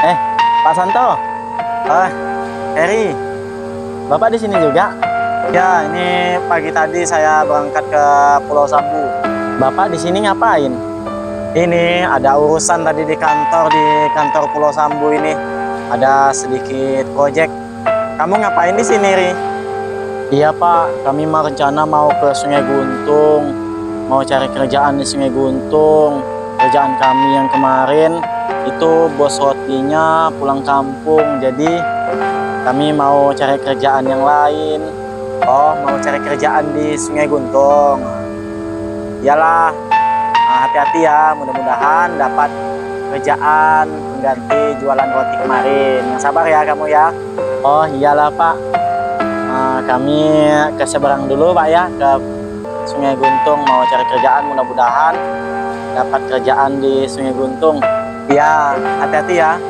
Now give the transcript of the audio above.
Eh, Pak Santo. Heri. Bapak di sini juga? Ya, ini pagi tadi saya berangkat ke Pulau Sambu. Bapak di sini ngapain? Ini ada urusan tadi di kantor Pulau Sambu ini. Ada sedikit proyek. Kamu ngapain di sini, Ri? Iya, Pak. Kami mau rencana mau ke Sungai Guntung. Mau cari kerjaan di Sungai Guntung. Kerjaan kami yang kemarin itu bos rotinya pulang kampung. Jadi kami mau cari kerjaan yang lain. Oh, mau cari kerjaan di Sungai Guntung. Iyalah, hati-hati ya. Mudah-mudahan dapat kerjaan mengganti jualan roti kemarin. Yang sabar ya kamu ya. Oh iyalah Pak. Kami ke seberang dulu Pak ya, ke Sungai Guntung mau cari kerjaan. Mudah-mudahan dapat kerjaan di Sungai Guntung. Ya, hati-hati ya.